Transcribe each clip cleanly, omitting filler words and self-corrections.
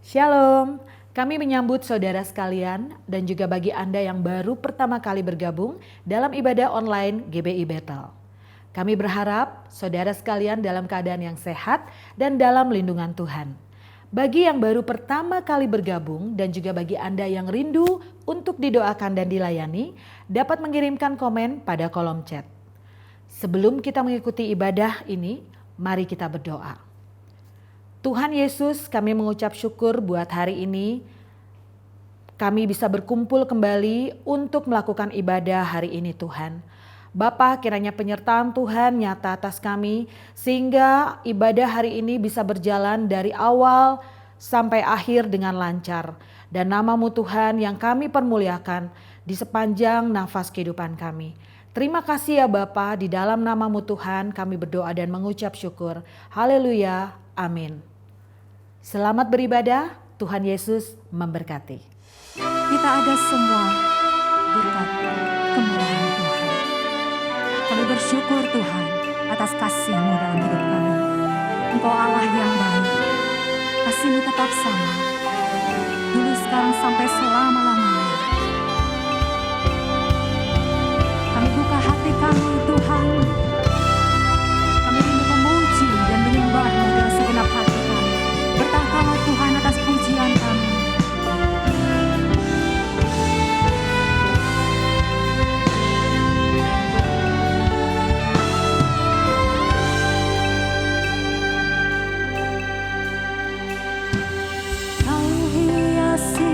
Shalom, kami menyambut saudara sekalian dan juga bagi Anda yang baru pertama kali bergabung dalam ibadah online GBI Bethel. Kami berharap saudara sekalian dalam keadaan yang sehat dan dalam lindungan Tuhan. Bagi yang baru pertama kali bergabung dan juga bagi Anda yang rindu untuk didoakan dan dilayani, dapat mengirimkan komen pada kolom chat. Sebelum kita mengikuti ibadah ini, mari kita berdoa. Tuhan Yesus, kami mengucap syukur buat hari ini. Kami bisa berkumpul kembali untuk melakukan ibadah hari ini Tuhan. Bapa, kiranya penyertaan Tuhan nyata atas kami, sehingga ibadah hari ini bisa berjalan dari awal sampai akhir dengan lancar. Dan nama-Mu Tuhan yang kami permuliakan di sepanjang nafas kehidupan kami. Terima kasih ya Bapa, di dalam nama-Mu Tuhan kami berdoa dan mengucap syukur. Haleluya, amin. Selamat beribadah, Tuhan Yesus memberkati. Kita ada semua berkat kemurahan Tuhan. Kami bersyukur Tuhan atas kasih-Mu dalam hidup kami. Engkau Allah yang baik, kasih-Mu tetap sama, dulu sekarang sampai selama-lamanya. Kami buka hati kami Tuhan, kami rindu memuji dan menyembah-Mu dengan segenap hati kami. Bertahtalah Tuhan atas pujian kami. Kau hiasi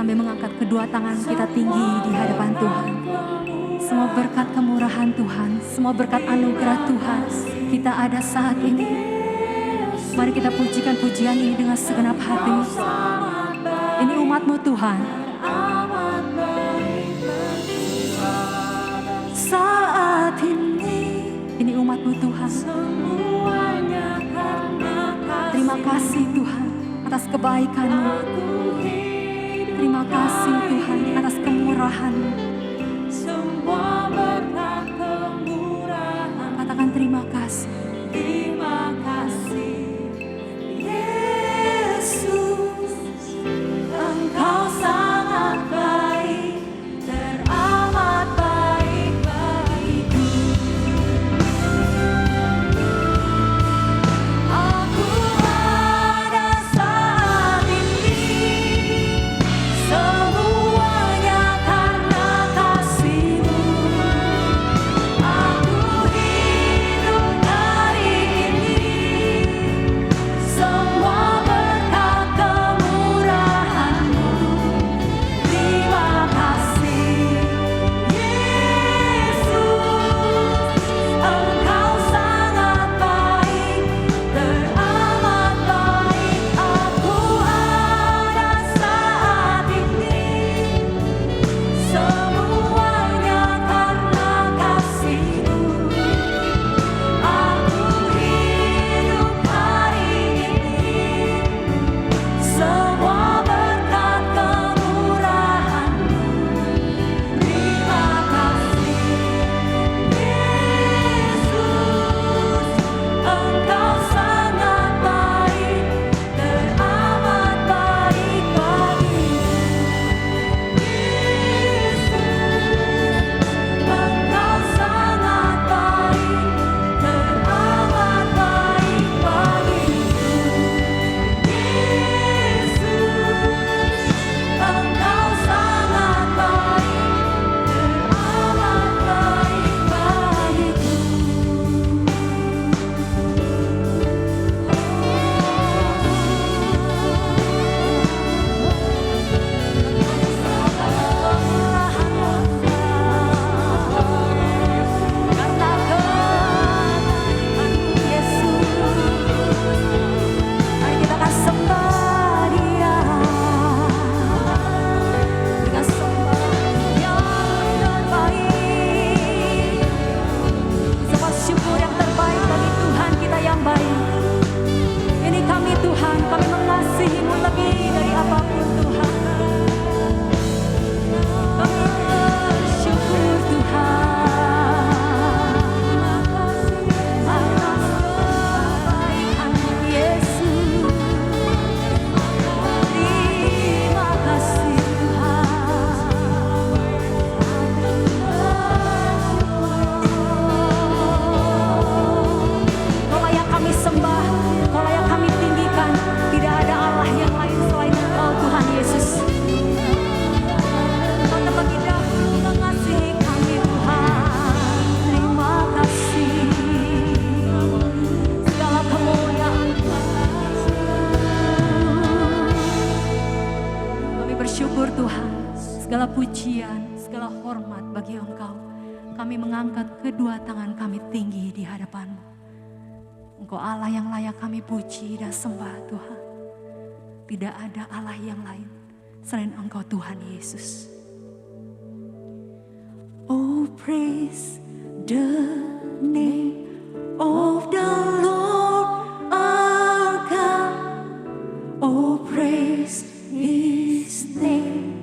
kami mengangkat kedua tangan kita tinggi di hadapan Tuhan. Semua berkat kemurahan Tuhan, semua berkat anugerah Tuhan kita ada saat ini. Mari kita pujikan pujian ini dengan segenap hati. Ini umat-Mu Tuhan. Saat ini umat-Mu Tuhan. Terima kasih Tuhan atas kebaikan-Mu. Terima kasih Tuhan atas kemurahan-Mu. Katakan terima kasih. Terima kasih Yesus, Engkau sangat baik, teramat baik bagiku. Aku ada saat ini, semuanya karena kasih-Mu. Aku hidup hari ini, semua berkat kemurahan-Mu. Terima kasih Yesus, Engkau sangat baik, teramat baik. Aku ada saat ini, semuanya karena kasih-Mu. Aku hidup hari ini, semua berkat kemurahan-Mu. Terima kasih Yesus, Engkau sangat baik, teramat baik bagiku. Yesus, Engkau sangat baik, teramat baik bagiku. Yesus, Engkau sangat baik, teramat baik Mari kita akan sembah Dia dengan sembah yang terbaik. Semua syukur yang terbaik bagi Tuhan kita yang baik. Ini kami Tuhan, kami mengasihi-Mu lebih dari apapun Tuhan. Kami bersyukur Tuhan atas kebaikan-Mu Yesus. Terima kasih Tuhan. Kau layak kami sembah, Kau layak kami tinggikan. Tidak ada Allah yang lain selain Engkau Tuhan Yesus. Kau terlebih dahulu mengasihi kami Tuhan. Terima kasih. Segala kemuliaan kami bersyukur Tuhan. Segala pujian, segala hormat bagi Engkau. Kami mengangkat kedua tangan kami tinggi di hadapan-Mu. Engkau Allah yang layak kami puji dan sembah Tuhan. Tidak ada Allah yang lain selain Engkau Tuhan Yesus. Oh, praise the name of the Lord our God. Oh, praise His name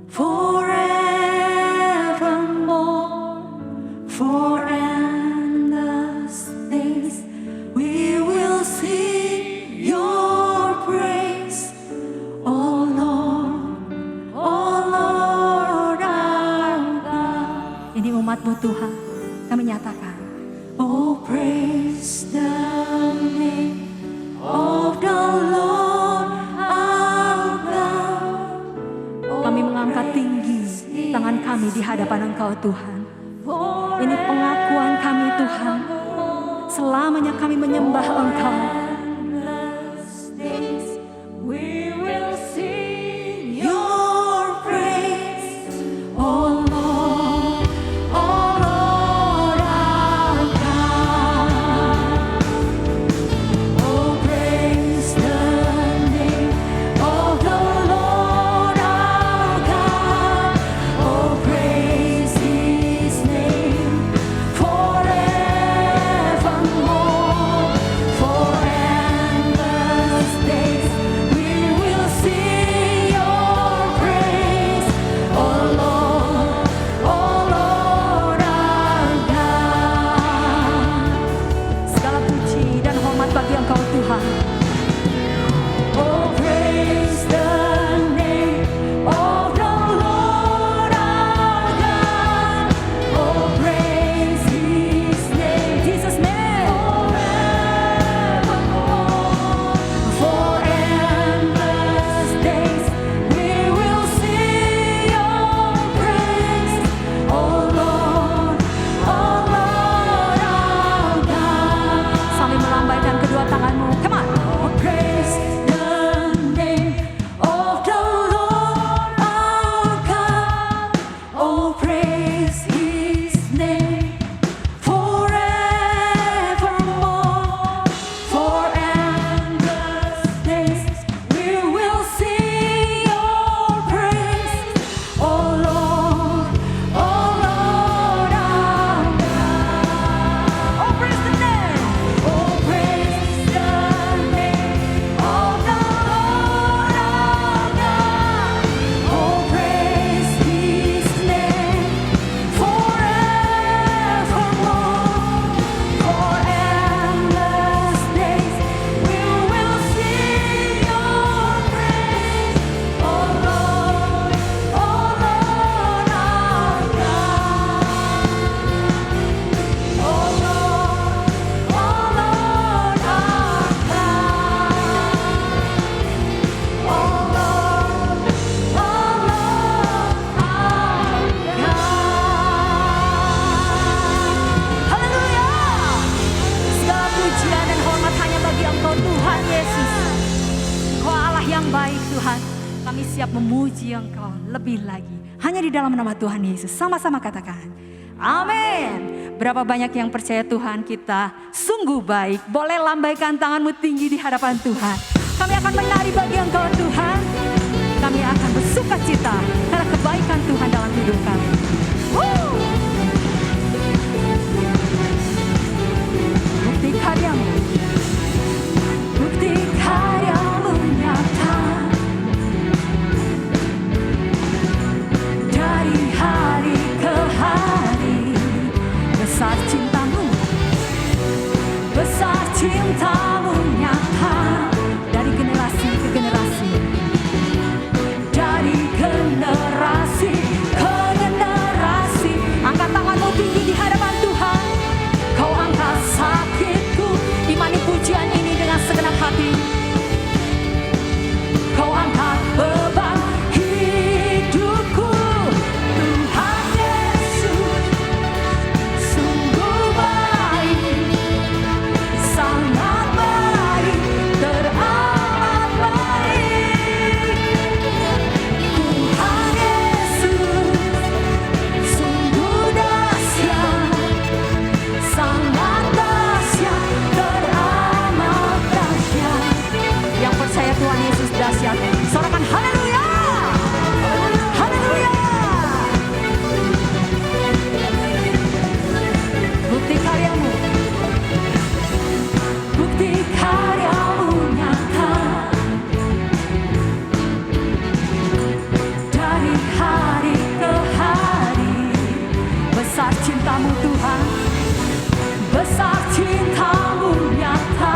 forevermore. For endless days we will sing Your praise, oh Lord our God. Ini umat-Mu Tuhan, kami nyatakan, oh praise the name of the Lord our God. Kami mengangkat tinggi tangan kami di hadapan Engkau Tuhan. Ini pengakuan kami Tuhan, selamanya kami menyembah Engkau. We will sing Your Kami siap memuji Engkau lebih lagi. Hanya di dalam nama Tuhan Yesus. Sama-sama katakan. Amin. Berapa banyak yang percaya Tuhan kita sungguh baik. Boleh lambaikan tanganmu tinggi di hadapan Tuhan. Kami akan menari bagi Engkau Tuhan. Kami akan bersuka cita karena kebaikan Tuhan dalam hidup kami. Bukti karyamu, bukti karyamu nyata. Dari hari ke hari, besar cintamu nyata. Dari generasi ke generasi, dari generasi ke generasi. Angkat tanganmu tinggi di hadapan Tuhan. Kau angkat sakitku, imani pujian ini dengan segenap hati. Kau angkat beban hidupku. Tuhan Yesus sungguh baik, sangat baik, teramat baik. Tuhan Yesus sungguh dahsyat, sangat dahsyat, teramat dahsyat. Yang percaya Tuhan Yesus dahsyat, sorakan haleluya, haleluya. Bukti karyamu, bukti karyamu nyata. Dari hari ke hari, besar cintamu Tuhan, besar cintamu nyata.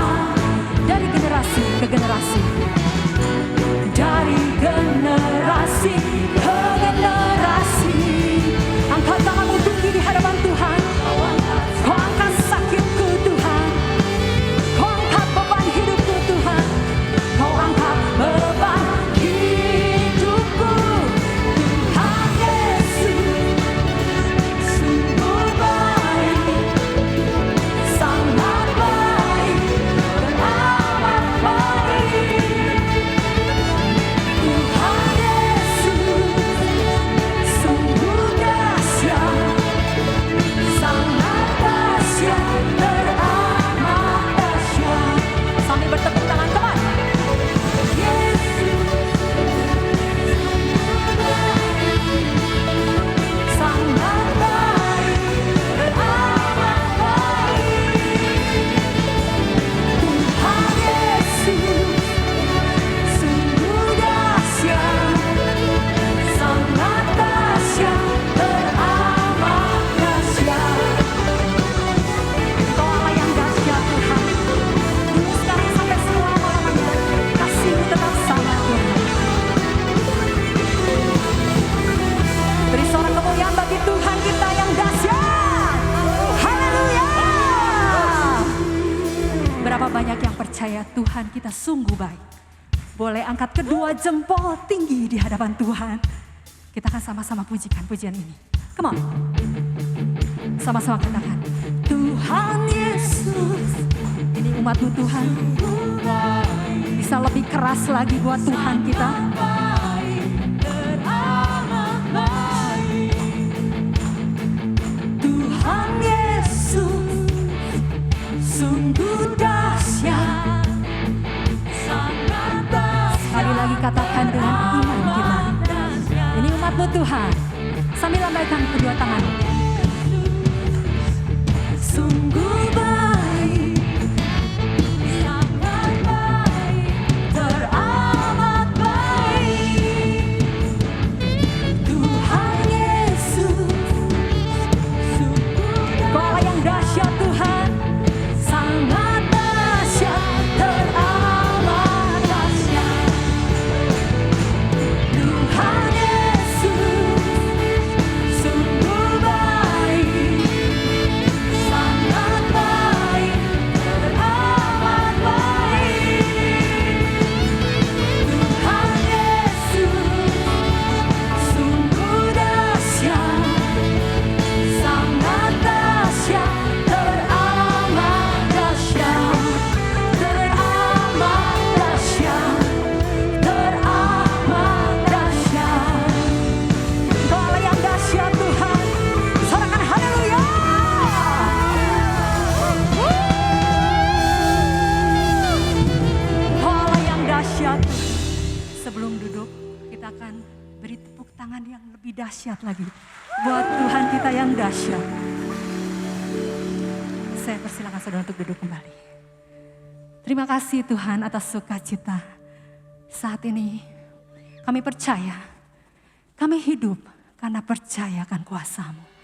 Dari generasi ke generasi, dari generasi ke generasi. Angkat tanganmu tinggi di hadapan Tuhan. Kau angkat sakitku Tuhan, kau angkat beban hidupku Tuhan, kau angkat beban hidupku. Tuhan Yesus sungguh baik, sangat baik, teramat baik. Tuhan Yesus sungguh dahsyat, sangat dahsyat, teramat dahsyat. Sambil bertepuk tangan, teman. Yesus sangat baik, teramat baik. Tuhan Yesus sungguh dahsyat, sangat dahsyat, teramat dahsyat. Engkau Allah yang dahsyat Tuhan. Dulu sekarang sampai selama-lamanya, kasih-Mu tetap sama Tuhan. Beri sorak kemuliaan bagi Tuhan kita yang dahsyat. Haleluya. Berapa banyak yang percaya Tuhan kita sungguh baik. Boleh angkat kedua jempol tinggi di hadapan Tuhan. Kita akan sama-sama pujikan pujian ini. Come on. Sama-sama katakan. Tuhan Yesus. Ini umat-Mu Tuhan. Bisa lebih keras lagi buat Tuhan kita. Tuhan Yesus sungguh dahsyat, sangat dahsyat. Sekali lagi katakan dengan iman kita. Ini umat-Mu Tuhan. Sambil lambaikan kedua tangan. Sungguh baik, sangat baik, teramat baik. Tuhan Yesus sungguh Kau Allah yang dahsyat Tuhan, sangat dahsyat, teramat dahsyat. Tuhan Yesus sungguh baik, sangat baik. kita akan beri tepuk tangan yang lebih dahsyat lagi buat Tuhan kita yang dahsyat. Saya persilakan saudara untuk duduk kembali. Terima kasih Tuhan atas sukacita. Saat ini kami percaya, kami hidup karena percaya akan kuasa-Mu.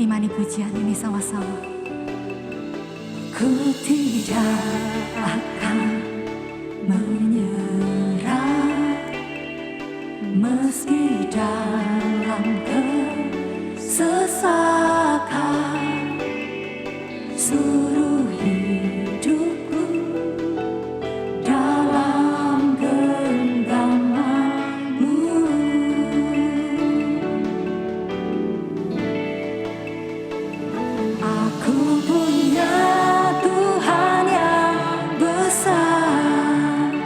Imani pujian ini sama-sama. Ku tidak akan menyerah meski dalam kesesakan, seluruh hidupku dalam genggaman-Mu. Aku punya Tuhan yang besar,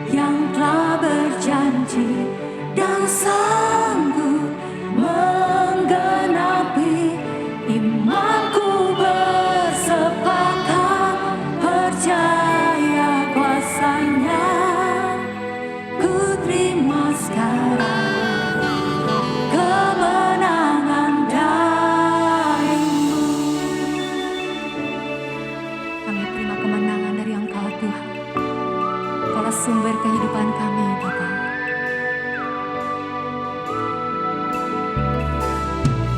yang telah berjanji dan sanggup menggenapi imanku, bersepakat percaya kuasa-Nya. Ku terima sekarang kemenangan dari-Mu. Kami terima kemenangan dari Engkau Tuhan. Engkaulah sumber kehidupan kami Bapa.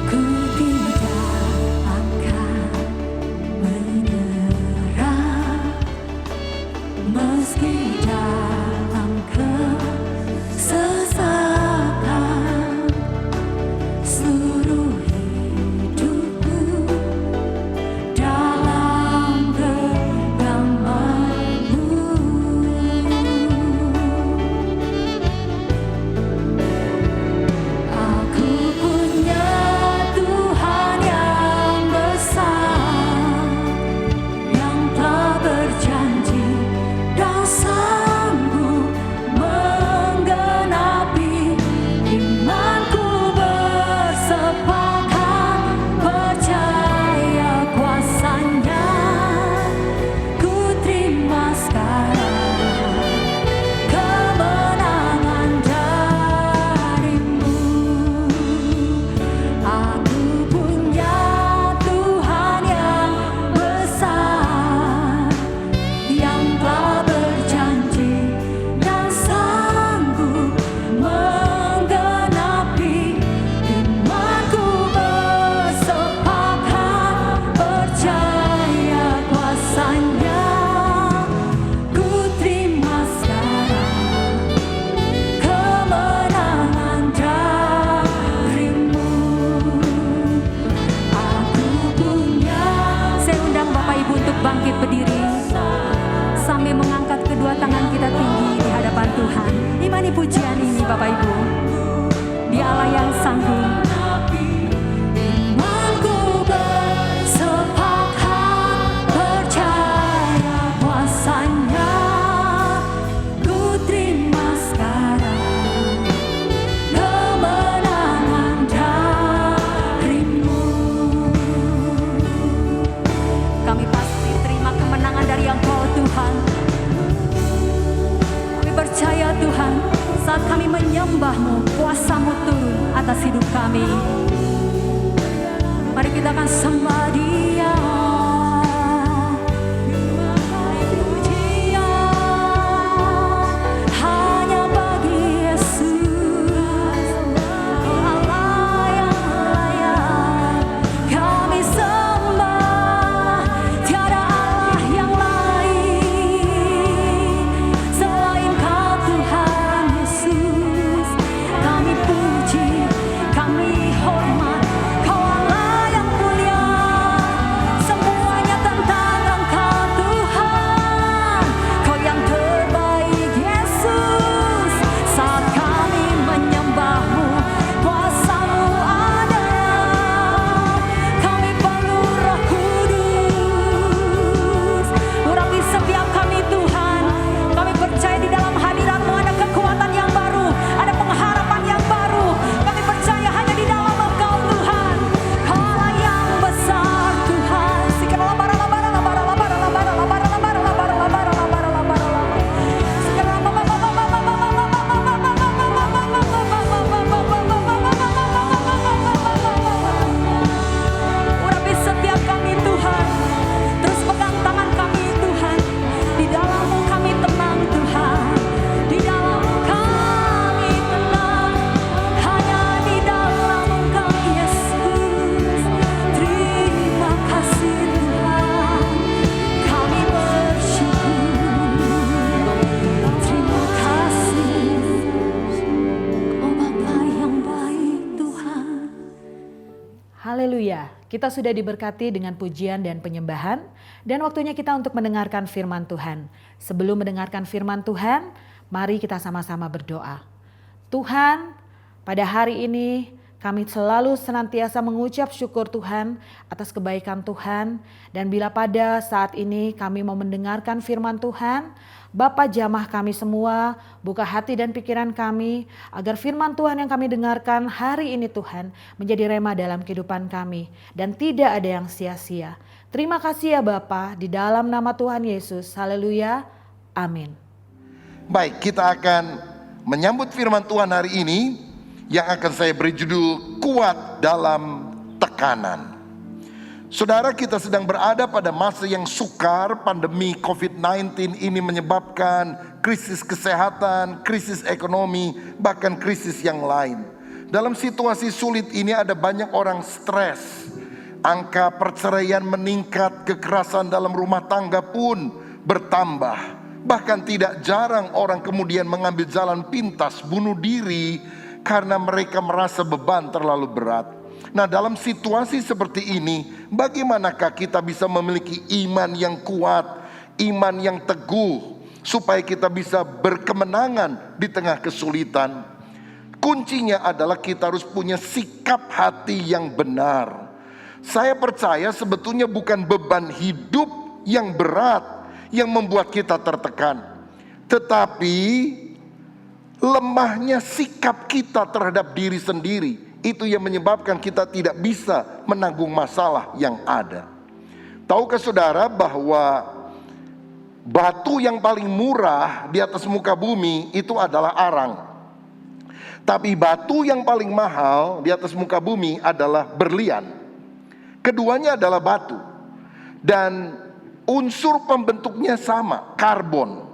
Ku tidak akan menyerah meski dalam kesesakan, seluruh hidupku dalam genggaman-Mu. Aku punya Tuhan yang besar, yang telah berjanji dan sanggup menggenapi imanku, bersepakat percaya kuasa-Nya. Ku terima sekarang kemenangan dari-Mu. Aku punya Tuhan yang besar, yang telah berjanji dan sanggup menggenapi imanku, bersepakat percaya kuasa-Nya. Ku terima sekarang kemenangan dari-Mu. Aku punya. Saya undang Bapak Ibu untuk bangkit berdiri sambil mengangkat kedua tangan kita tinggi di hadapan Tuhan. Imani pujian ini Bapak Ibu, Dia Allah yang sanggup. Imanku bersepakat percaya kuasa-Nya. Ku terima sekarang kemenangan dari-Mu. Kami pasti terima kemenangan dari Engkau Tuhan. Kami percaya Tuhan, saat kami menyembah-Mu, kuasa-Mu turun atas hidup kami. Mari kita akan sembah Dia. Pujian hanya bagi Yesus, Allah yang layak kami sembah. Tiada Allah yang lain selain Kau Tuhan Yesus. Kami puji Haleluya, kita sudah diberkati dengan pujian dan penyembahan dan waktunya kita untuk mendengarkan firman Tuhan. Sebelum mendengarkan firman Tuhan, mari kita sama-sama berdoa. Tuhan, pada hari ini kami selalu senantiasa mengucap syukur Tuhan atas kebaikan Tuhan. Dan bila pada saat ini kami mau mendengarkan firman Tuhan, Bapa jamah kami semua, buka hati dan pikiran kami, agar firman Tuhan yang kami dengarkan hari ini Tuhan menjadi rema dalam kehidupan kami. Dan tidak ada yang sia-sia. Terima kasih ya Bapa, di dalam nama Tuhan Yesus. Haleluya, amin. Baik, kita akan menyambut firman Tuhan hari ini yang akan saya beri judul Kuat dalam Tekanan. Saudara, kita sedang berada pada masa yang sukar. Pandemi COVID-19 ini menyebabkan krisis kesehatan, krisis ekonomi, bahkan krisis yang lain. Dalam situasi sulit ini ada banyak orang stres. Angka perceraian meningkat, kekerasan dalam rumah tangga pun bertambah. Bahkan tidak jarang orang kemudian mengambil jalan pintas, bunuh diri karena mereka merasa beban terlalu berat. Nah, dalam situasi seperti ini, bagaimanakah kita bisa memiliki iman yang kuat, iman yang teguh, supaya kita bisa berkemenangan di tengah kesulitan? Kuncinya adalah kita harus punya sikap hati yang benar. Saya percaya sebetulnya bukan beban hidup yang berat yang membuat kita tertekan, tetapi lemahnya sikap kita terhadap diri sendiri. Itu yang menyebabkan kita tidak bisa menanggung masalah yang ada. Tahukah saudara bahwa batu yang paling murah di atas muka bumi itu adalah arang. Tapi batu yang paling mahal di atas muka bumi adalah berlian. Keduanya adalah batu. Dan unsur pembentuknya sama, karbon.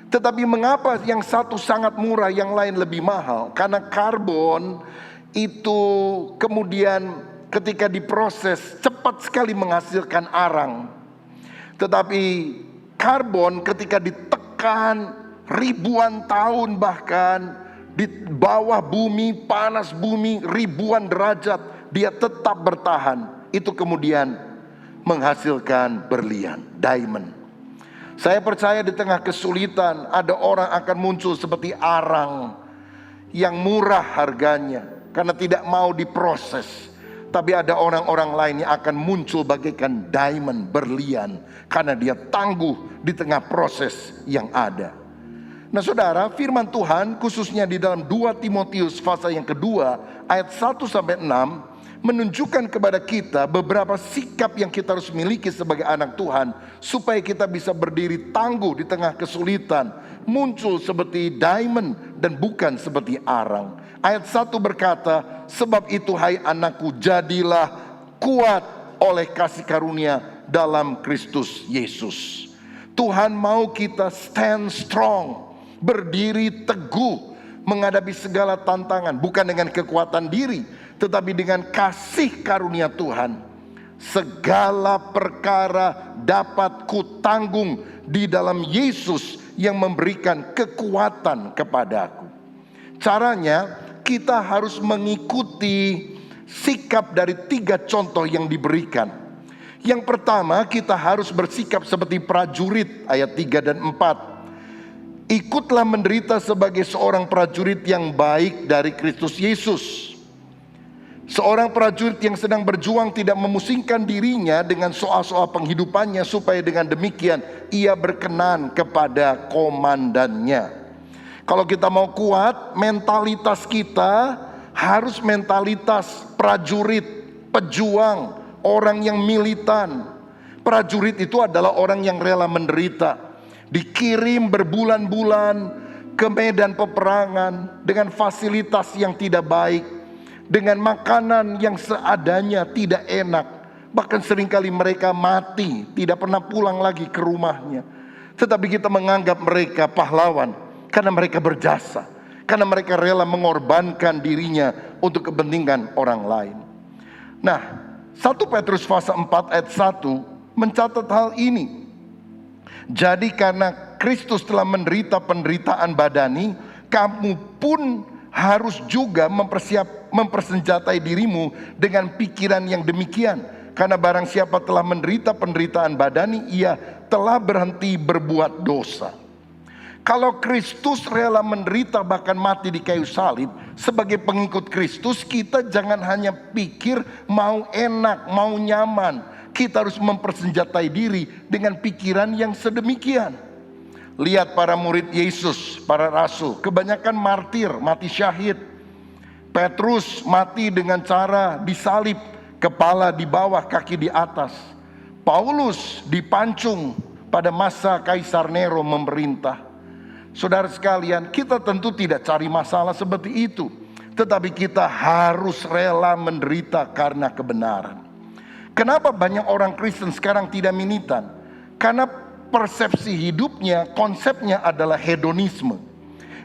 Tetapi mengapa yang satu sangat murah, yang lain lebih mahal? Karena karbon itu kemudian ketika diproses cepat sekali menghasilkan arang. Tetapi karbon ketika ditekan ribuan tahun, bahkan di bawah bumi, panas bumi ribuan derajat, dia tetap bertahan. Itu kemudian menghasilkan berlian, diamond. Saya percaya di tengah kesulitan ada orang akan muncul seperti arang yang murah harganya karena tidak mau diproses. Tapi ada orang-orang lain yang akan muncul bagaikan diamond, berlian, karena dia tangguh di tengah proses yang ada. Nah saudara, firman Tuhan khususnya di dalam 2 Timotius pasal yang kedua ayat 1-6 menunjukkan kepada kita beberapa sikap yang kita harus miliki sebagai anak Tuhan, supaya kita bisa berdiri tangguh di tengah kesulitan, muncul seperti diamond dan bukan seperti arang. Ayat 1 berkata, sebab itu hai anakku, jadilah kuat oleh kasih karunia dalam Kristus Yesus. Tuhan mau kita stand strong, berdiri teguh menghadapi segala tantangan, bukan dengan kekuatan diri, tetapi dengan kasih karunia Tuhan. Segala perkara dapat kutanggung di dalam Yesus yang memberikan kekuatan kepadaku. Caranya kita harus mengikuti sikap dari 3 contoh yang diberikan. Yang pertama, kita harus bersikap seperti prajurit, ayat 3 dan 4. Ikutlah menderita sebagai seorang prajurit yang baik dari Kristus Yesus. Seorang prajurit yang sedang berjuang tidak memusingkan dirinya dengan soal-soal penghidupannya, supaya dengan demikian ia berkenan kepada komandannya. Kalau kita mau kuat, mentalitas kita harus mentalitas prajurit, pejuang, orang yang militan. Prajurit itu adalah orang yang rela menderita, dikirim berbulan-bulan ke medan peperangan dengan fasilitas yang tidak baik, dengan makanan yang seadanya, tidak enak. Bahkan seringkali mereka mati, tidak pernah pulang lagi ke rumahnya. Tetapi kita menganggap mereka pahlawan karena mereka berjasa, karena mereka rela mengorbankan dirinya untuk kepentingan orang lain. Nah, 1 Petrus pasal 4 ayat 1 mencatat hal ini. Jadi karena Kristus telah menderita penderitaan badani, kamu pun harus juga mempersenjatai dirimu dengan pikiran yang demikian. Karena barang siapa telah menderita penderitaan badani, ia telah berhenti berbuat dosa. Kalau Kristus rela menderita bahkan mati di kayu salib, sebagai pengikut Kristus kita jangan hanya pikir mau enak, mau nyaman. Kita harus mempersenjatai diri dengan pikiran yang sedemikian. Lihat para murid Yesus, para rasul, kebanyakan martir, mati syahid. Petrus mati dengan cara disalib, kepala di bawah, kaki di atas. Paulus dipancung pada masa Kaisar Nero memerintah. Saudara sekalian, kita tentu tidak cari masalah seperti itu, tetapi kita harus rela menderita karena kebenaran. Kenapa banyak orang Kristen sekarang tidak militan? Karena persepsi hidupnya, konsepnya adalah hedonisme.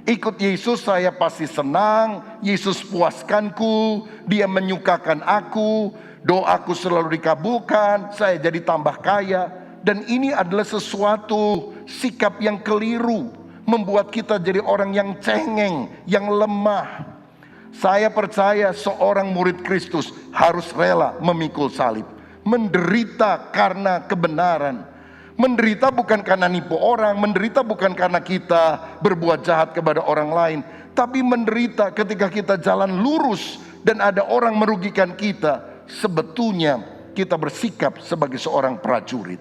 Ikut Yesus saya pasti senang, Yesus puaskanku, Dia menyukakan aku, doaku selalu dikabulkan, saya jadi tambah kaya. Dan ini adalah sesuatu sikap yang keliru, membuat kita jadi orang yang cengeng, yang lemah. Saya percaya seorang murid Kristus harus rela memikul salib, menderita karena kebenaran. Menderita bukan karena nipu orang, menderita bukan karena kita berbuat jahat kepada orang lain, tapi menderita ketika kita jalan lurus dan ada orang merugikan kita. Sebetulnya kita bersikap sebagai seorang prajurit.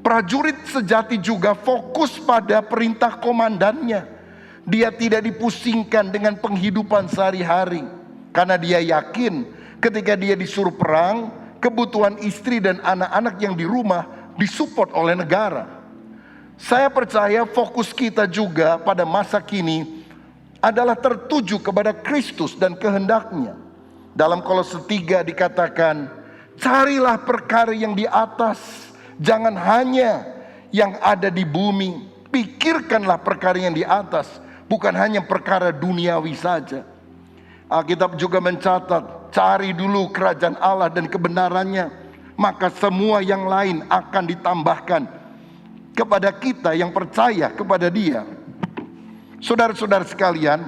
Prajurit sejati juga fokus pada perintah komandannya. Dia tidak dipusingkan dengan penghidupan sehari-hari, karena dia yakin ketika dia disuruh perang, kebutuhan istri dan anak-anak yang di rumah disupport oleh negara. Saya percaya fokus kita juga pada masa kini adalah tertuju kepada Kristus dan kehendaknya. Dalam Kolose 3 dikatakan, carilah perkara yang di atas, jangan hanya yang ada di bumi. Pikirkanlah perkara yang di atas, bukan hanya perkara duniawi saja. Alkitab juga mencatat, cari dulu kerajaan Allah dan kebenarannya, maka semua yang lain akan ditambahkan kepada kita yang percaya kepada Dia. Saudara-saudara sekalian,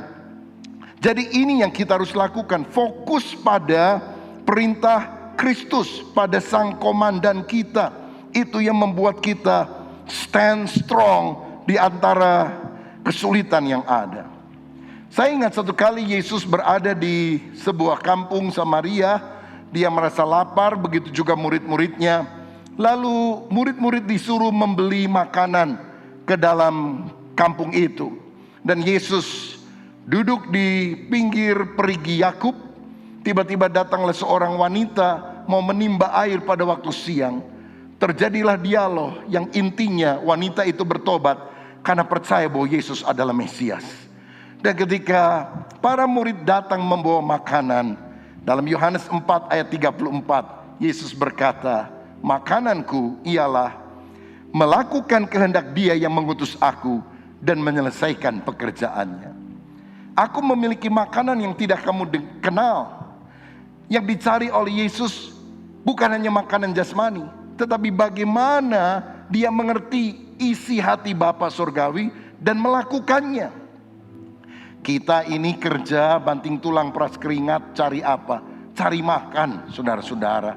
jadi ini yang kita harus lakukan, fokus pada perintah Kristus, pada Sang Komandan kita. Itu yang membuat kita stand strong di antara kesulitan yang ada. Saya ingat satu kali Yesus berada di sebuah kampung Samaria. Dia merasa lapar, begitu juga murid-muridnya. Lalu murid-murid disuruh membeli makanan ke dalam kampung itu. Dan Yesus duduk di pinggir perigi Yakub. Tiba-tiba datanglah seorang wanita mau menimba air pada waktu siang. Terjadilah dialog yang intinya wanita itu bertobat karena percaya bahwa Yesus adalah Mesias. Dan ketika para murid datang membawa makanan, dalam Yohanes 4 ayat 34, Yesus berkata, makananku ialah melakukan kehendak Dia yang mengutus aku dan menyelesaikan pekerjaannya. Aku memiliki makanan yang tidak kamu kenal. Yang dicari oleh Yesus bukan hanya makanan jasmani, tetapi bagaimana Dia mengerti isi hati Bapa Surgawi dan melakukannya. Kita ini kerja banting tulang peras keringat, cari apa? Cari makan, saudara-saudara.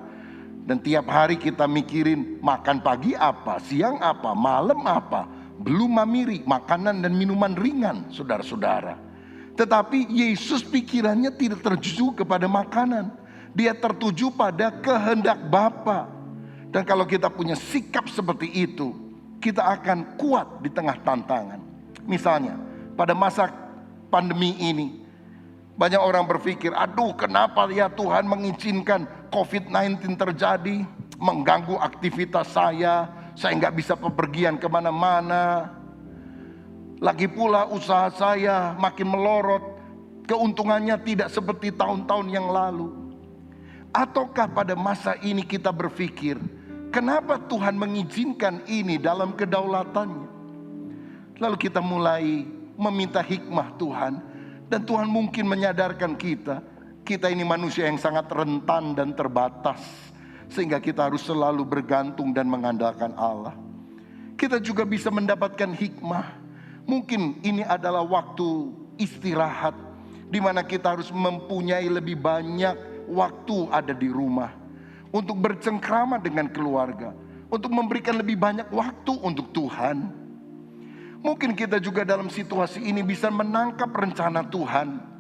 Dan tiap hari kita mikirin makan pagi apa, siang apa, malam apa. Belum mamiri makanan dan minuman ringan, saudara-saudara. Tetapi Yesus pikirannya tidak tertuju kepada makanan. Dia tertuju pada kehendak Bapa. Dan kalau kita punya sikap seperti itu, kita akan kuat di tengah tantangan. Misalnya, pada masa pandemi ini, banyak orang berpikir, aduh kenapa ya Tuhan mengizinkan COVID-19 terjadi, mengganggu aktivitas saya nggak bisa bepergian kemana-mana. Lagi pula usaha saya makin melorot, keuntungannya tidak seperti tahun-tahun yang lalu. Ataukah pada masa ini kita berpikir, kenapa Tuhan mengizinkan ini dalam kedaulatannya? Lalu kita mulai meminta hikmah Tuhan, dan Tuhan mungkin menyadarkan kita ini manusia yang sangat rentan dan terbatas, sehingga kita harus selalu bergantung dan mengandalkan Allah. Kita juga bisa mendapatkan hikmah. Mungkin ini adalah waktu istirahat, di mana kita harus mempunyai lebih banyak waktu ada di rumah, untuk bercengkrama dengan keluarga, untuk memberikan lebih banyak waktu untuk Tuhan. Mungkin kita juga dalam situasi ini bisa menangkap rencana Tuhan.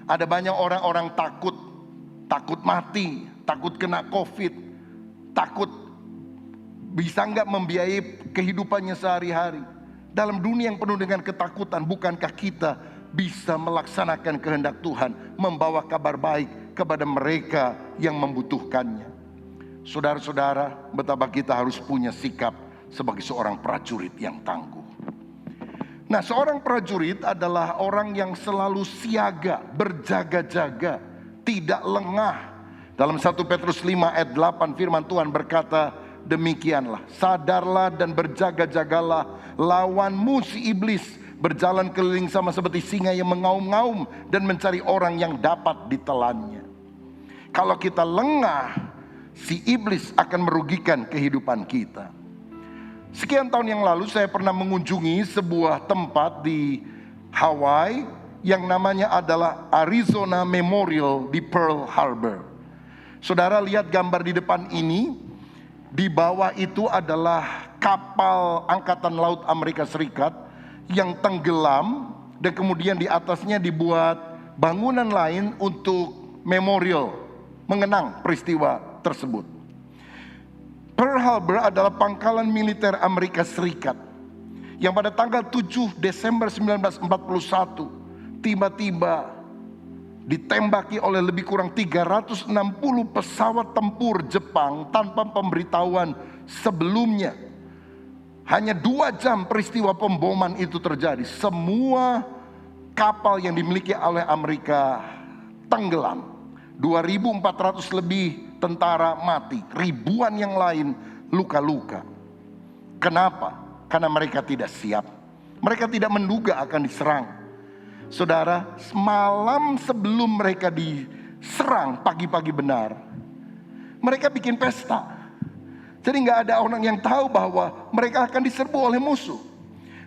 Ada banyak orang-orang takut mati, takut kena COVID, takut bisa nggak membiayai kehidupannya sehari-hari. Dalam dunia yang penuh dengan ketakutan, bukankah kita bisa melaksanakan kehendak Tuhan, membawa kabar baik kepada mereka yang membutuhkannya? Saudara-saudara, betapa kita harus punya sikap sebagai seorang prajurit yang tangguh. Nah, seorang prajurit adalah orang yang selalu siaga, berjaga-jaga, tidak lengah. Dalam 1 Petrus 5 ayat 8 firman Tuhan berkata demikianlah, sadarlah dan berjaga-jagalah, lawanmu si iblis berjalan keliling sama seperti singa yang mengaum-ngaum dan mencari orang yang dapat ditelannya. Kalau kita lengah, si iblis akan merugikan kehidupan kita. Sekian tahun yang lalu saya pernah mengunjungi sebuah tempat di Hawaii yang namanya adalah Arizona Memorial di Pearl Harbor. Saudara lihat gambar di depan ini, di bawah itu adalah kapal Angkatan Laut Amerika Serikat yang tenggelam, dan kemudian di atasnya dibuat bangunan lain untuk memorial, mengenang peristiwa tersebut. Pearl Harbor adalah pangkalan militer Amerika Serikat yang pada tanggal 7 Desember 1941 tiba-tiba ditembaki oleh lebih kurang 360 pesawat tempur Jepang tanpa pemberitahuan sebelumnya. Hanya 2 jam peristiwa pemboman itu terjadi, semua kapal yang dimiliki oleh Amerika tenggelam. 2.400 lebih tentara mati, ribuan yang lain luka-luka. Kenapa? Karena mereka tidak siap. Mereka tidak menduga akan diserang. Saudara, malam sebelum mereka diserang, pagi-pagi benar, mereka bikin pesta. Jadi nggak ada orang yang tahu bahwa mereka akan diserbu oleh musuh.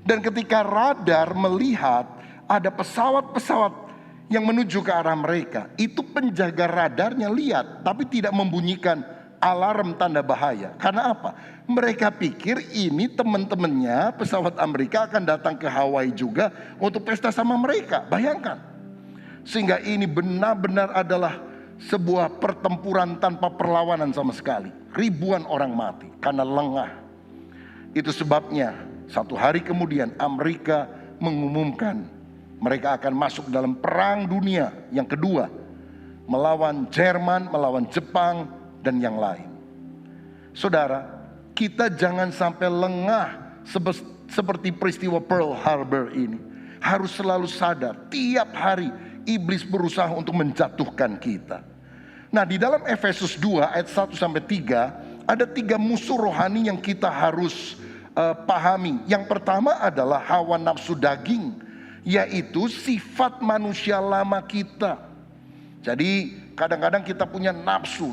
Dan ketika radar melihat ada pesawat-pesawat yang menuju ke arah mereka, itu penjaga radarnya lihat, tapi tidak membunyikan alarm tanda bahaya. Karena apa? Mereka pikir ini teman-temannya pesawat Amerika akan datang ke Hawaii juga untuk pesta sama mereka. Bayangkan. Sehingga ini benar-benar adalah sebuah pertempuran tanpa perlawanan sama sekali. Ribuan orang mati karena lengah. Itu sebabnya 1 hari kemudian Amerika mengumumkan mereka akan masuk dalam perang dunia yang kedua, melawan Jerman, melawan Jepang, dan yang lain. Saudara, kita jangan sampai lengah seperti peristiwa Pearl Harbor ini. Harus selalu sadar, tiap hari iblis berusaha untuk menjatuhkan kita. Nah, di dalam Efesus 2 ayat 1-3 ada 3 musuh rohani yang kita harus pahami. Yang pertama adalah hawa nafsu daging, yaitu sifat manusia lama kita. Jadi kadang-kadang kita punya nafsu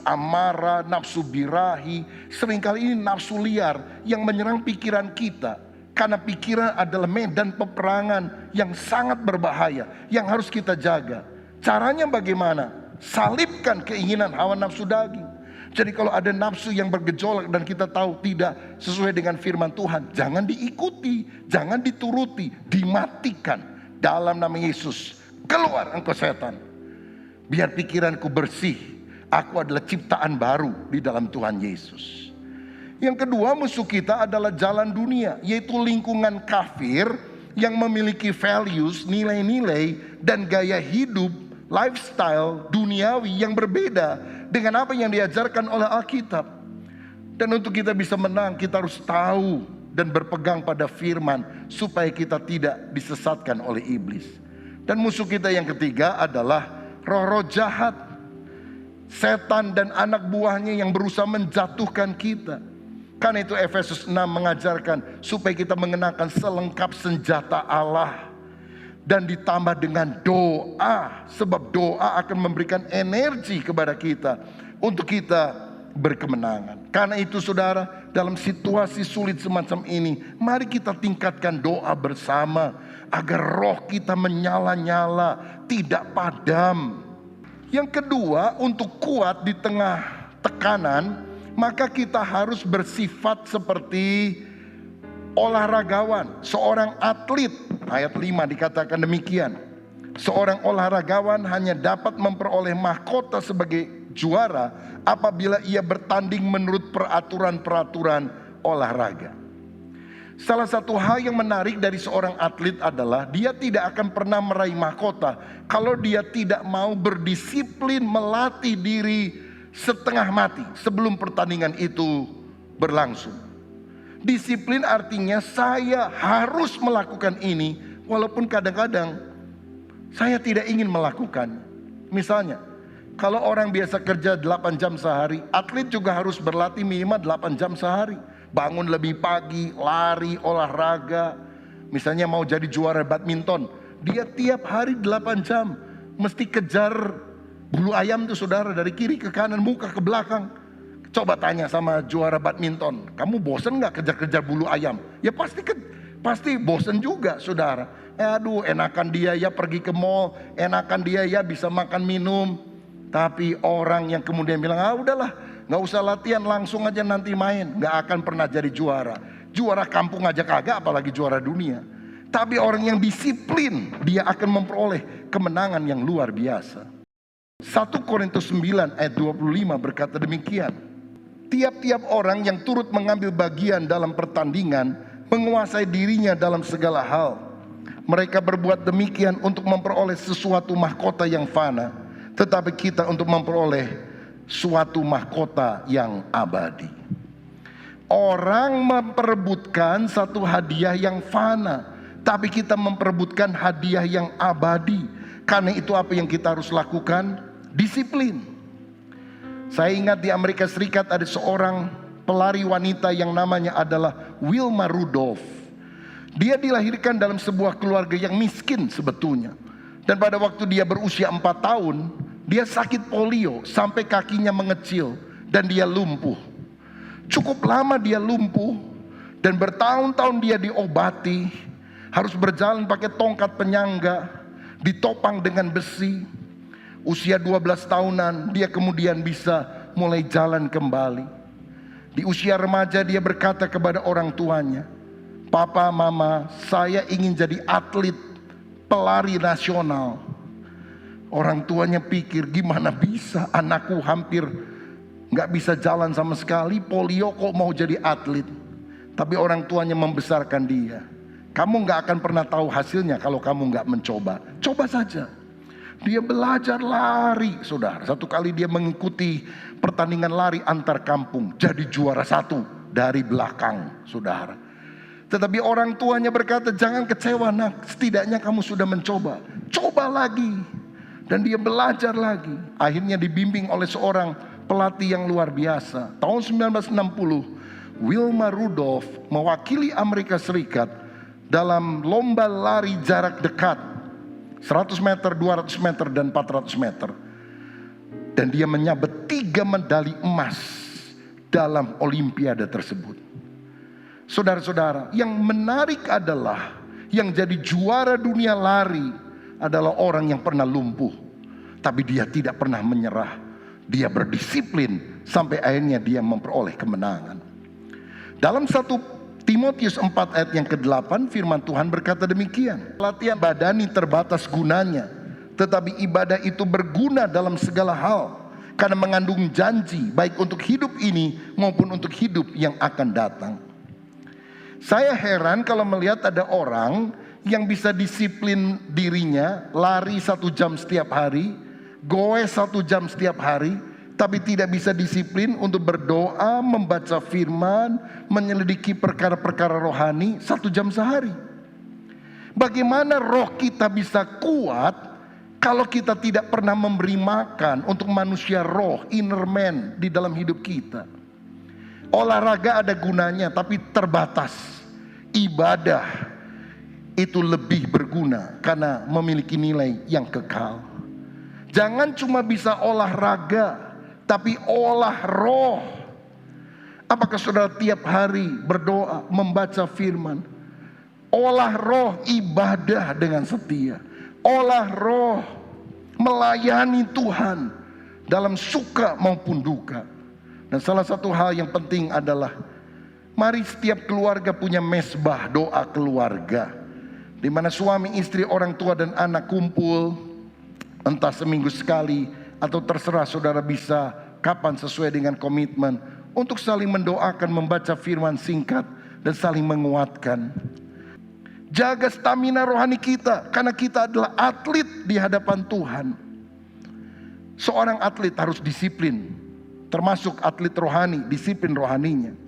amarah, nafsu birahi. Seringkali ini nafsu liar yang menyerang pikiran kita. Karena pikiran adalah medan peperangan yang sangat berbahaya, yang harus kita jaga. Caranya bagaimana? Salibkan keinginan hawa nafsu daging. Jadi kalau ada nafsu yang bergejolak dan kita tahu tidak sesuai dengan firman Tuhan, jangan diikuti, jangan dituruti, dimatikan dalam nama Yesus. Keluar engkau setan. Biar pikiranku bersih, aku adalah ciptaan baru di dalam Tuhan Yesus. Yang kedua, musuh kita adalah jalan dunia, yaitu lingkungan kafir yang memiliki values, nilai-nilai dan gaya hidup, lifestyle duniawi yang berbeda dengan apa yang diajarkan oleh Alkitab. Dan untuk kita bisa menang, kita harus tahu dan berpegang pada firman supaya kita tidak disesatkan oleh iblis. Dan musuh kita yang ketiga adalah roh-roh jahat, setan dan anak buahnya yang berusaha menjatuhkan kita. Karena itu Efesus 6 mengajarkan supaya kita mengenakan selengkap senjata Allah. Dan ditambah dengan doa, sebab doa akan memberikan energi kepada kita untuk kita berkemenangan. Karena itu saudara, dalam situasi sulit semacam ini, mari kita tingkatkan doa bersama agar roh kita menyala-nyala, tidak padam. Yang kedua, untuk kuat di tengah tekanan, maka kita harus bersifat seperti olahragawan, seorang atlet. Ayat 5 dikatakan demikian. Seorang olahragawan hanya dapat memperoleh mahkota sebagai juara apabila ia bertanding menurut peraturan-peraturan olahraga. Salah satu hal yang menarik dari seorang atlet adalah dia tidak akan pernah meraih mahkota kalau dia tidak mau berdisiplin melatih diri setengah mati sebelum pertandingan itu berlangsung. Disiplin artinya saya harus melakukan ini walaupun kadang-kadang saya tidak ingin melakukan. Misalnya, kalau orang biasa kerja 8 jam sehari, atlet juga harus berlatih minimal 8 jam sehari. Bangun lebih pagi, lari, olahraga. Misalnya mau jadi juara badminton, dia tiap hari 8 jam mesti kejar bulu ayam tuh saudara, dari kiri ke kanan, muka ke belakang. Coba tanya sama juara badminton, kamu bosen gak kejar-kejar bulu ayam? Ya pasti bosen juga saudara. Aduh, enakan dia ya pergi ke mall, enakan dia ya bisa makan minum. Tapi orang yang kemudian bilang, udahlah, gak usah latihan, langsung aja nanti main, gak akan pernah jadi juara. Juara kampung aja kagak, apalagi juara dunia. Tapi orang yang disiplin, dia akan memperoleh kemenangan yang luar biasa. 1 Korintus 9 ayat 25 berkata demikian. Tiap-tiap orang yang turut mengambil bagian dalam pertandingan menguasai dirinya dalam segala hal. Mereka berbuat demikian untuk memperoleh sesuatu mahkota yang fana, tetapi kita untuk memperoleh suatu mahkota yang abadi. Orang memperebutkan satu hadiah yang fana, tapi kita memperebutkan hadiah yang abadi. Karena itu apa yang kita harus lakukan? Disiplin. Saya ingat di Amerika Serikat ada seorang pelari wanita yang namanya adalah Wilma Rudolph. Dia dilahirkan dalam sebuah keluarga yang miskin sebetulnya. Dan pada waktu dia berusia 4 tahun, dia sakit polio sampai kakinya mengecil dan dia lumpuh. Cukup lama dia lumpuh dan bertahun-tahun dia diobati, harus berjalan pakai tongkat penyangga, ditopang dengan besi. Usia 12 tahunan dia kemudian bisa mulai jalan kembali. Di usia remaja dia berkata kepada orang tuanya, "Papa, Mama, saya ingin jadi atlet pelari nasional." Orang tuanya pikir, gimana bisa, anakku hampir gak bisa jalan sama sekali, polio kok mau jadi atlet. Tapi orang tuanya membesarkan dia. Kamu gak akan pernah tahu hasilnya kalau kamu gak mencoba. Coba saja. Dia belajar lari saudara. Satu kali dia mengikuti pertandingan lari antar kampung, jadi juara 1 dari belakang saudara. Tetapi orang tuanya berkata, jangan kecewa nak, setidaknya kamu sudah mencoba. Coba lagi. Dan dia belajar lagi. Akhirnya dibimbing oleh seorang pelatih yang luar biasa. Tahun 1960, Wilma Rudolph mewakili Amerika Serikat dalam lomba lari jarak dekat. 100 meter, 200 meter, dan 400 meter. Dan dia menyabet 3 medali emas dalam olimpiade tersebut. Saudara-saudara, yang menarik adalah yang jadi juara dunia lari adalah orang yang pernah lumpuh, tapi dia tidak pernah menyerah. Dia berdisiplin sampai akhirnya dia memperoleh kemenangan. Dalam 1 Timotius 4 ayat yang ke-8 firman Tuhan berkata demikian. Latihan badani terbatas gunanya, tetapi ibadah itu berguna dalam segala hal, karena mengandung janji baik untuk hidup ini maupun untuk hidup yang akan datang. Saya heran kalau melihat ada orang yang bisa disiplin dirinya, lari 1 jam setiap hari, goes 1 jam setiap hari, tapi tidak bisa disiplin untuk berdoa, membaca firman, menyelidiki perkara-perkara rohani 1 jam sehari. Bagaimana roh kita bisa kuat kalau kita tidak pernah memberi makan untuk manusia roh, inner man di dalam hidup kita? Olahraga ada gunanya tapi terbatas. Ibadah itu lebih berguna karena memiliki nilai yang kekal. Jangan cuma bisa olahraga, tapi olah roh. Apakah saudara tiap hari berdoa, membaca firman? Olah roh ibadah dengan setia. Olah roh melayani Tuhan dalam suka maupun duka. Dan salah satu hal yang penting adalah mari setiap keluarga punya mesbah doa keluarga, di mana suami, istri, orang tua dan anak kumpul entah seminggu sekali atau terserah saudara bisa kapan sesuai dengan komitmen untuk saling mendoakan, membaca firman singkat dan saling menguatkan. Jaga stamina rohani kita, karena kita adalah atlet di hadapan Tuhan. Seorang atlet harus disiplin, termasuk atlet rohani, disiplin rohaninya.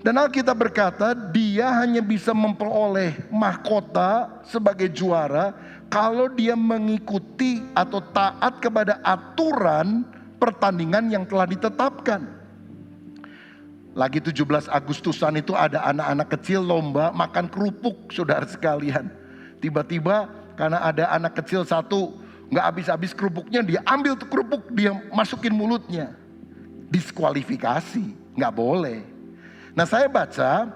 Dan Alkitab berkata, dia hanya bisa memperoleh mahkota sebagai juara kalau dia mengikuti atau taat kepada aturan pertandingan yang telah ditetapkan. Lagi 17 Agustusan itu ada anak-anak kecil lomba makan kerupuk, saudara sekalian. Tiba-tiba karena ada anak kecil satu gak habis-habis kerupuknya, dia ambil tuh kerupuk, dia masukin mulutnya. Diskualifikasi, gak boleh. Nah saya baca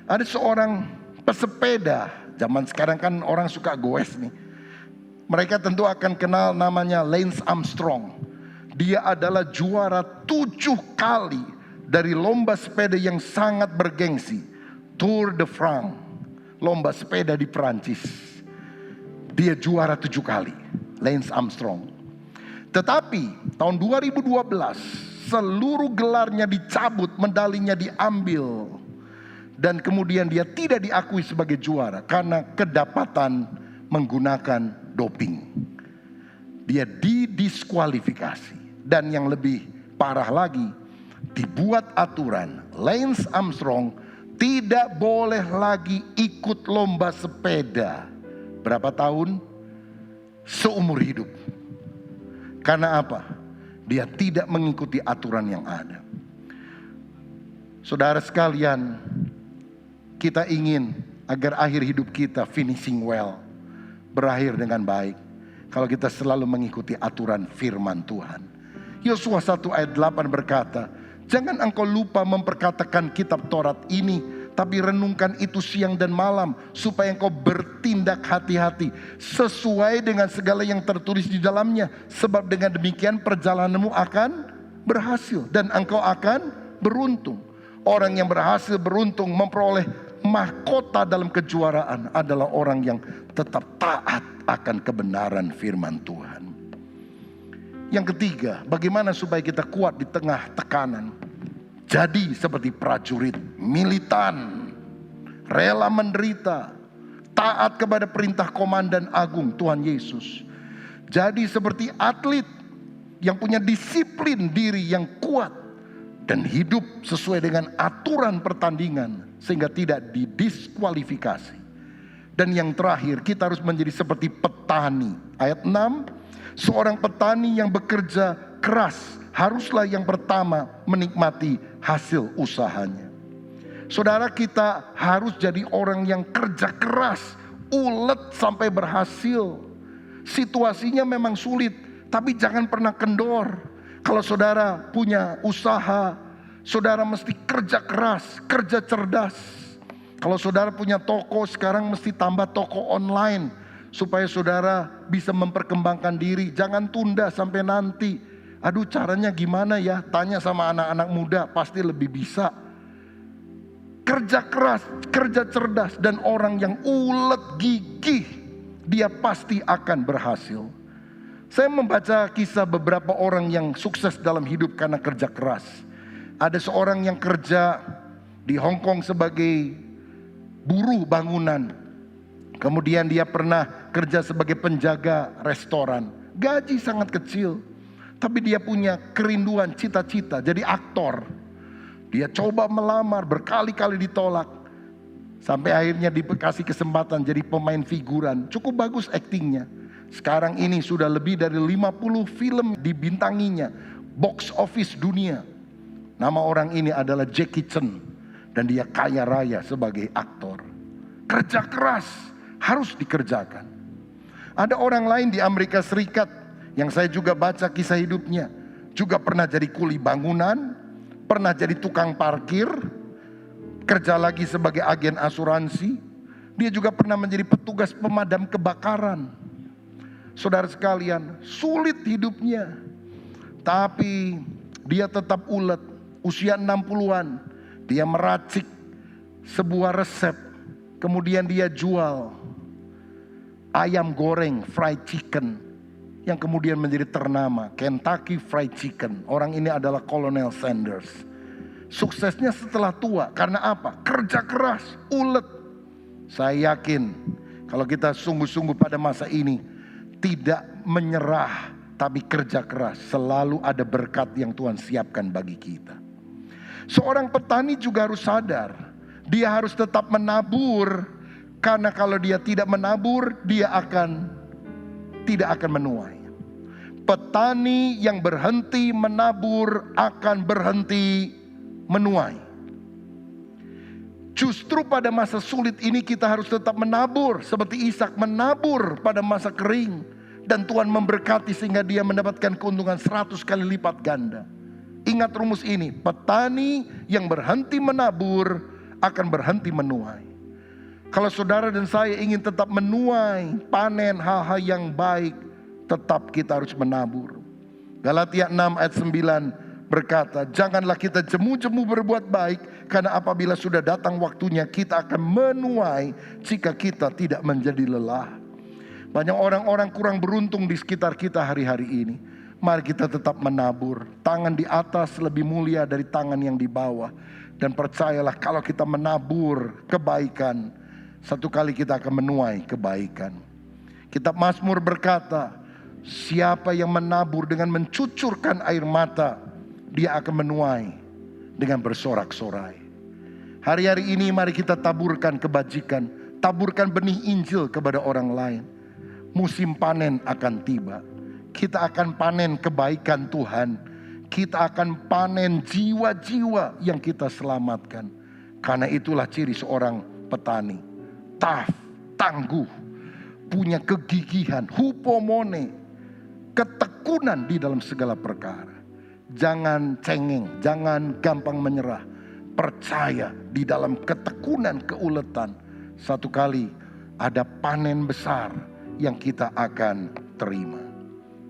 ada seorang pesepeda, zaman sekarang kan orang suka goes nih. Mereka tentu akan kenal namanya Lance Armstrong. Dia adalah juara 7 kali dari lomba sepeda yang sangat bergengsi, Tour de France, lomba sepeda di Perancis. Dia juara 7 kali, Lance Armstrong. Tetapi tahun 2012 seluruh gelarnya dicabut, medalinya diambil, dan kemudian dia tidak diakui sebagai juara karena kedapatan menggunakan doping. Dia didiskualifikasi, dan yang lebih parah lagi, dibuat aturan Lance Armstrong tidak boleh lagi ikut lomba sepeda. Berapa tahun? Seumur hidup. Karena apa? Dia tidak mengikuti aturan yang ada. Saudara sekalian, kita ingin agar akhir hidup kita finishing well, berakhir dengan baik, kalau kita selalu mengikuti aturan firman Tuhan. Yosua 1 ayat 8 berkata, jangan engkau lupa memperkatakan kitab Taurat ini, tapi renungkan itu siang dan malam, supaya engkau bertindak hati-hati sesuai dengan segala yang tertulis di dalamnya. Sebab dengan demikian perjalananmu akan berhasil dan engkau akan beruntung. Orang yang berhasil beruntung memperoleh mahkota dalam kejuaraan adalah orang yang tetap taat akan kebenaran firman Tuhan. Yang ketiga, bagaimana supaya kita kuat di tengah tekanan? Jadi seperti prajurit militan, rela menderita, taat kepada perintah komandan agung Tuhan Yesus. Jadi seperti atlet yang punya disiplin diri yang kuat dan hidup sesuai dengan aturan pertandingan sehingga tidak didiskualifikasi. Dan yang terakhir, kita harus menjadi seperti petani. Ayat 6, seorang petani yang bekerja keras haruslah yang pertama menikmati hasil usahanya. Saudara, kita harus jadi orang yang kerja keras, ulet sampai berhasil. Situasinya memang sulit, tapi jangan pernah kendor. Kalau saudara punya usaha, saudara mesti kerja keras, kerja cerdas. Kalau saudara punya toko, sekarang mesti tambah toko online supaya saudara bisa memperkembangkan diri. Jangan tunda sampai nanti. Aduh, caranya gimana ya? Tanya sama anak-anak muda, pasti lebih bisa. Kerja keras, kerja cerdas, dan orang yang ulet gigih, dia pasti akan berhasil. Saya membaca kisah beberapa orang yang sukses dalam hidup karena kerja keras. Ada seorang yang kerja di Hong Kong sebagai buruh bangunan. Kemudian dia pernah kerja sebagai penjaga restoran. Gaji sangat kecil, tapi dia punya kerinduan, cita-cita jadi aktor. Dia coba melamar, berkali-kali ditolak. Sampai akhirnya dikasih kesempatan jadi pemain figuran. Cukup bagus aktingnya. Sekarang ini sudah lebih dari 50 film dibintanginya. Box office dunia. Nama orang ini adalah Jackie Chan. Dan dia kaya raya sebagai aktor. Kerja keras harus dikerjakan. Ada orang lain di Amerika Serikat yang saya juga baca kisah hidupnya. Juga pernah jadi kuli bangunan, pernah jadi tukang parkir, kerja lagi sebagai agen asuransi. Dia juga pernah menjadi petugas pemadam kebakaran. Saudara sekalian, sulit hidupnya, tapi dia tetap ulet. Usia 60-an, dia meracik sebuah resep, kemudian dia jual ayam goreng fried chicken yang kemudian menjadi ternama Kentucky Fried Chicken. Orang ini adalah Colonel Sanders. Suksesnya setelah tua karena apa? Kerja keras, ulet. Saya yakin kalau kita sungguh-sungguh pada masa ini tidak menyerah tapi kerja keras, selalu ada berkat yang Tuhan siapkan bagi kita. Seorang petani juga harus sadar, dia harus tetap menabur, karena kalau dia tidak menabur, dia tidak akan menuai. Petani yang berhenti menabur akan berhenti menuai. Justru pada masa sulit ini kita harus tetap menabur, seperti Ishak menabur pada masa kering, dan Tuhan memberkati sehingga dia mendapatkan keuntungan 100 kali lipat ganda. Ingat rumus ini, petani yang berhenti menabur akan berhenti menuai. Kalau saudara dan saya ingin tetap menuai, panen hal-hal yang baik, tetap kita harus menabur. Galatia 6 ayat 9 berkata, janganlah kita jemu-jemu berbuat baik, karena apabila sudah datang waktunya kita akan menuai jika kita tidak menjadi lelah. Banyak orang-orang kurang beruntung di sekitar kita hari-hari ini. Mari kita tetap menabur. Tangan di atas lebih mulia dari tangan yang di bawah. Dan percayalah kalau kita menabur kebaikan, satu kali kita akan menuai kebaikan. Kitab Mazmur berkata, siapa yang menabur dengan mencucurkan air mata, dia akan menuai dengan bersorak-sorai. Hari-hari ini mari kita taburkan kebajikan, taburkan benih Injil kepada orang lain. Musim panen akan tiba. Kita akan panen kebaikan Tuhan. Kita akan panen jiwa-jiwa yang kita selamatkan. Karena itulah ciri seorang petani. Tangguh, punya kegigihan, hupomone, ketekunan di dalam segala perkara. Jangan cengeng, jangan gampang menyerah. Percaya di dalam ketekunan, keuletan. Satu kali ada panen besar yang kita akan terima.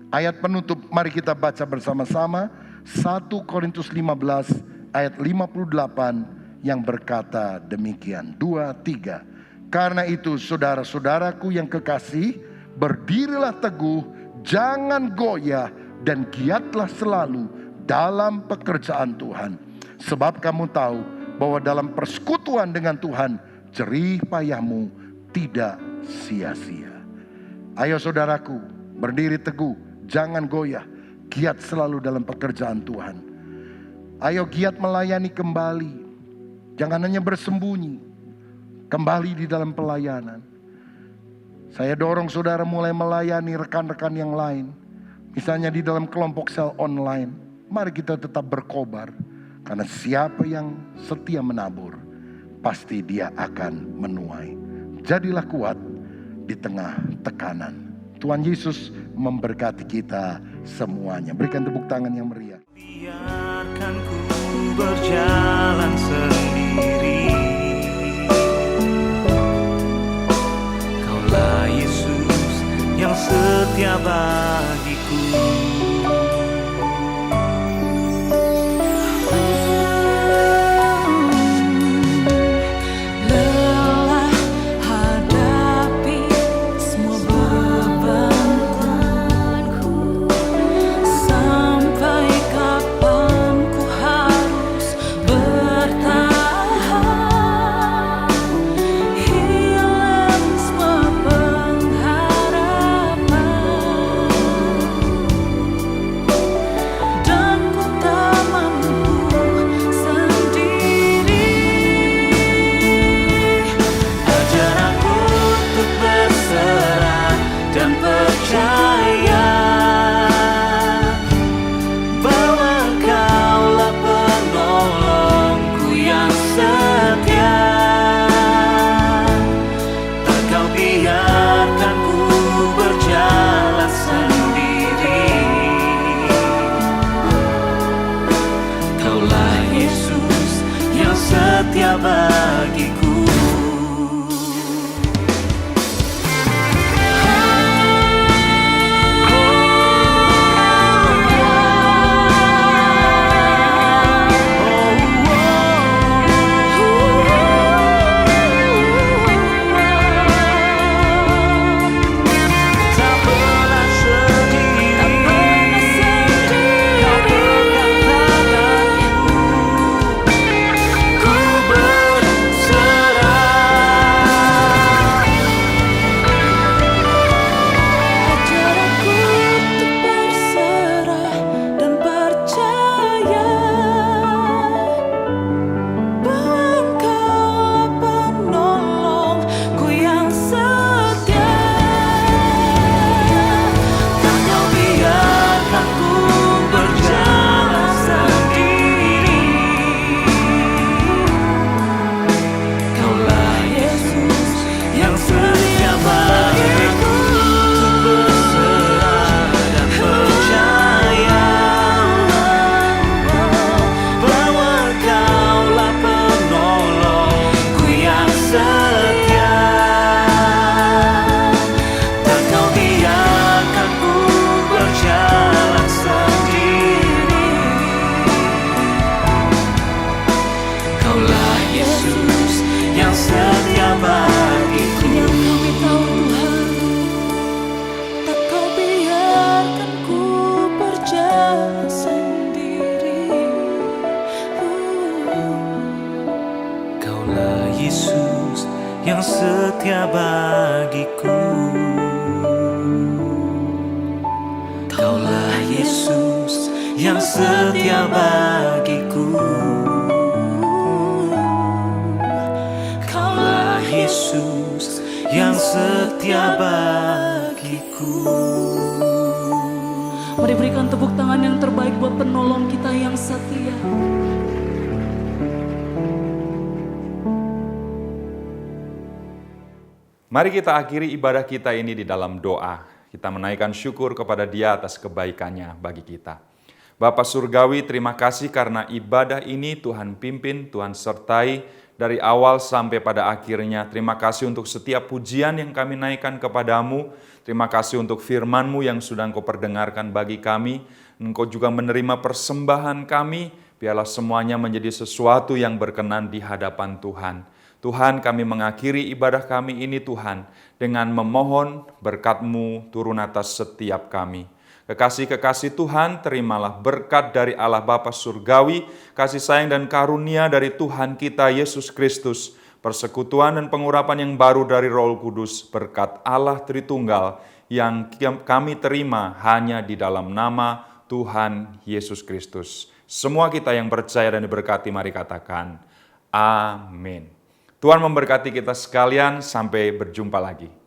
Ayat penutup mari kita baca bersama-sama 1 Korintus 15 ayat 58 yang berkata demikian. 2, 3. Karena itu saudara-saudaraku yang kekasih, berdirilah teguh, jangan goyah, dan giatlah selalu dalam pekerjaan Tuhan. Sebab kamu tahu bahwa dalam persekutuan dengan Tuhan, jerih payahmu tidak sia-sia. Ayo saudaraku, berdiri teguh, jangan goyah, giat selalu dalam pekerjaan Tuhan. Ayo giat melayani kembali, jangan hanya bersembunyi, kembali di dalam pelayanan. Saya dorong saudara mulai melayani rekan-rekan yang lain. Misalnya di dalam kelompok sel online. Mari kita tetap berkobar. Karena siapa yang setia menabur, pasti dia akan menuai. Jadilah kuat di tengah tekanan. Tuhan Yesus memberkati kita semuanya. Berikan tepuk tangan yang meriah. Biarkan ku berjalan sendiri. Kaulah Yesus yang setia bagiku. sendiri. Kaulah Yesus yang setia bagiku. Kaulah Yesus yang setia bagiku. Kaulah Yesus yang setia bagiku. Mari berikan tepuk tangan yang terbaik buat penolong kita yang setia. Mari kita akhiri ibadah kita ini di dalam doa. Kita menaikkan syukur kepada Dia atas kebaikannya bagi kita. Bapa Surgawi, terima kasih karena ibadah ini Tuhan pimpin, Tuhan sertai dari awal sampai pada akhirnya. Terima kasih untuk setiap pujian yang kami naikkan kepadamu. Terima kasih untuk firman-Mu yang sudah Engkau perdengarkan bagi kami. Engkau juga menerima persembahan kami. Biarlah semuanya menjadi sesuatu yang berkenan di hadapan Tuhan. Tuhan, kami mengakhiri ibadah kami ini Tuhan, dengan memohon berkat-Mu turun atas setiap kami. Kekasih-kekasih Tuhan, terimalah berkat dari Allah Bapa Surgawi, kasih sayang dan karunia dari Tuhan kita Yesus Kristus, persekutuan dan pengurapan yang baru dari Roh Kudus, berkat Allah Tritunggal yang kami terima hanya di dalam nama Tuhan Yesus Kristus. Semua kita yang percaya dan diberkati, mari katakan, amin. Tuhan memberkati kita sekalian, sampai berjumpa lagi.